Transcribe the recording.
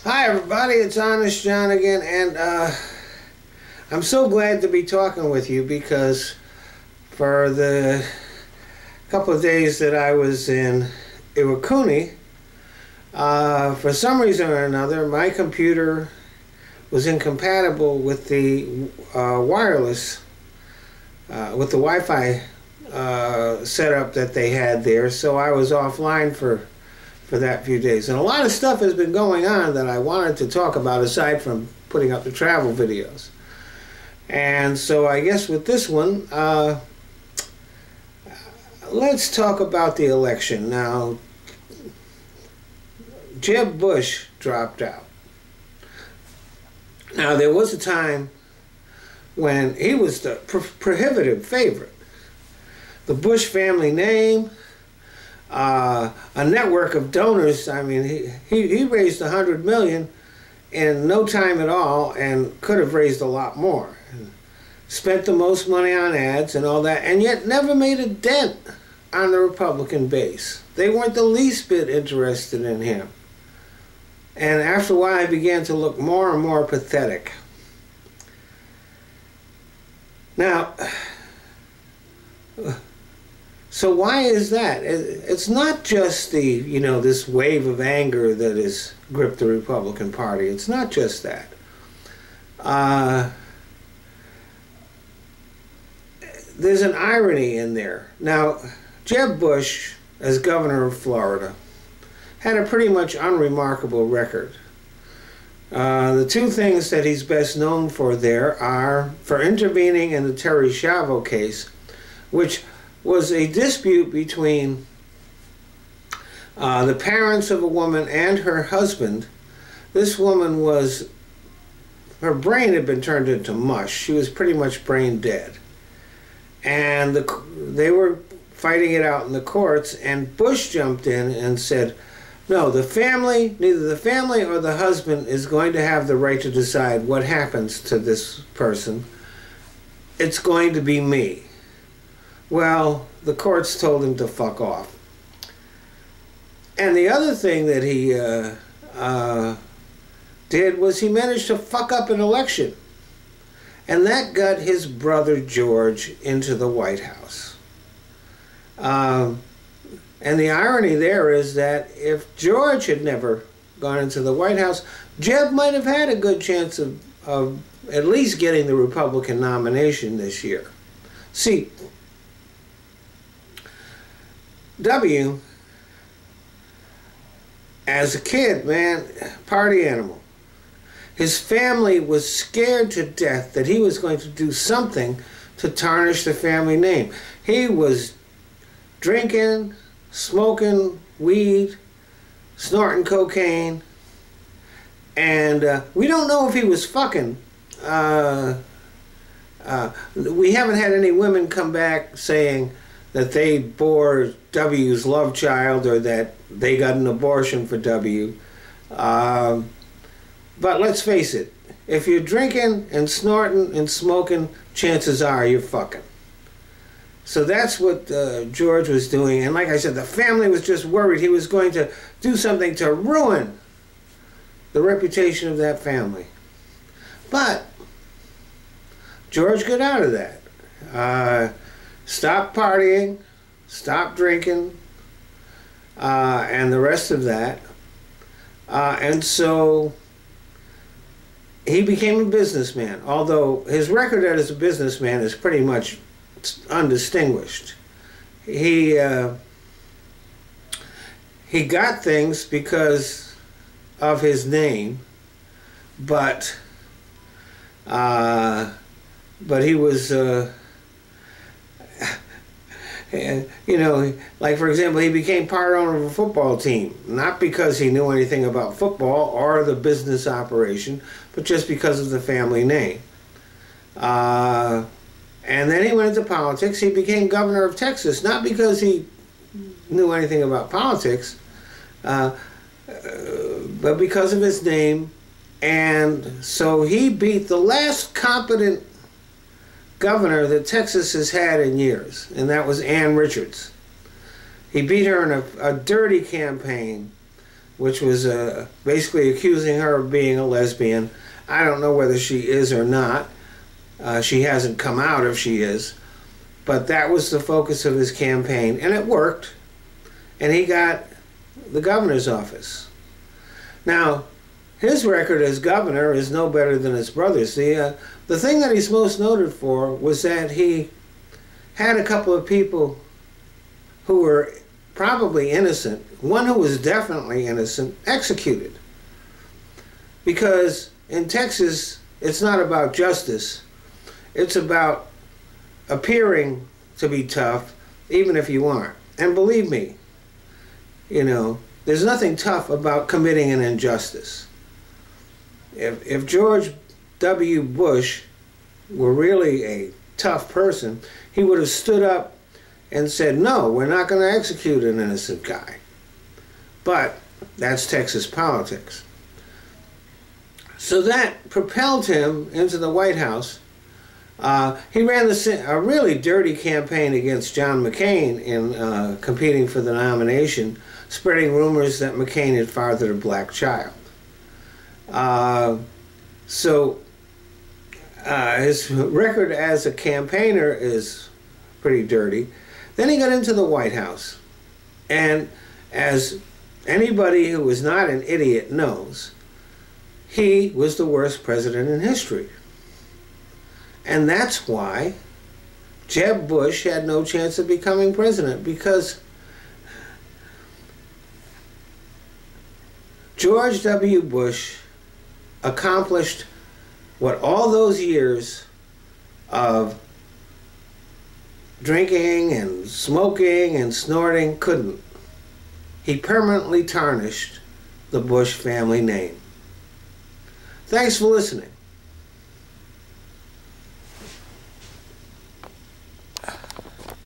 Hi everybody, it's Honest John again, and I'm so glad to be talking with you because for the couple of days that I was in Iwakuni, for some reason or another, my computer was incompatible with the wireless, with the Wi-Fi setup that they had there, so I was offline for that few days. And a lot of stuff has been going on that I wanted to talk about aside from putting up the travel videos. And so I guess with this one, let's talk about the election. Now, Jeb Bush dropped out. Now, there was a time when he was the prohibitive favorite. The Bush family name, a network of donors. I mean, he raised $100 million in no time at all and could have raised a lot more. Spent the most money on ads and all that, and yet never made a dent on the Republican base. They weren't the least bit interested in him. And after a while, he began to look more and more pathetic. Now, so why is that? It's not just the, this wave of anger that has gripped the Republican Party. It's not just that. There's an irony in there. Now, Jeb Bush, as governor of Florida, had a pretty much unremarkable record. The two things that he's best known for there are for intervening in the Terri Schiavo case, which was a dispute between the parents of a woman and her husband. This woman her brain had been turned into mush. She was pretty much brain dead. And they were fighting it out in the courts, and Bush jumped in and said, no, neither the family or the husband is going to have the right to decide what happens to this person. It's going to be me. Well, the courts told him to fuck off. And the other thing that he did was he managed to fuck up an election. And that got his brother George into the White House. And the irony there is that if George had never gone into the White House, Jeb might have had a good chance of at least getting the Republican nomination this year. See, W, as a kid, man, party animal. His family was scared to death that he was going to do something to tarnish the family name. He was drinking, smoking weed, snorting cocaine, and we don't know if he was fucking. We haven't had any women come back saying that they bore W's love child or that they got an abortion for W. But let's face it, if you're drinking and snorting and smoking, chances are you're fucking. So that's what George was doing. And like I said, the family was just worried he was going to do something to ruin the reputation of that family. But George got out of that. Stopped partying, stopped drinking, and the rest of that. And so he became a businessman, although his record as a businessman is pretty much undistinguished. He got things because of his name, but he was like, for example, he became part owner of a football team, not because he knew anything about football or the business operation, but just because of the family name. And then he went into politics. He became governor of Texas, not because he knew anything about politics, but because of his name. And so he beat the last competent governor that Texas has had in years, and that was Ann Richards. He beat her in a dirty campaign which was basically accusing her of being a lesbian. I don't know whether she is or not. She hasn't come out if she is. But that was the focus of his campaign, and it worked. And he got the governor's office. Now, his record as governor is no better than his brother's. The thing that he's most noted for was that he had a couple of people who were probably innocent, one who was definitely innocent, executed. Because in Texas, it's not about justice. It's about appearing to be tough, even if you aren't. And believe me, you know, there's nothing tough about committing an injustice. If George W. Bush were really a tough person, he would have stood up and said, no, we're not going to execute an innocent guy. But that's Texas politics. So that propelled him into the White House. He ran a really dirty campaign against John McCain in competing for the nomination, spreading rumors that McCain had fathered a black child. His record as a campaigner is pretty dirty. Then he got into the White House. And as anybody who is not an idiot knows, he was the worst president in history. And that's why Jeb Bush had no chance of becoming president, because George W. Bush accomplished what all those years of drinking and smoking and snorting couldn't. He permanently tarnished the Bush family name. Thanks for listening.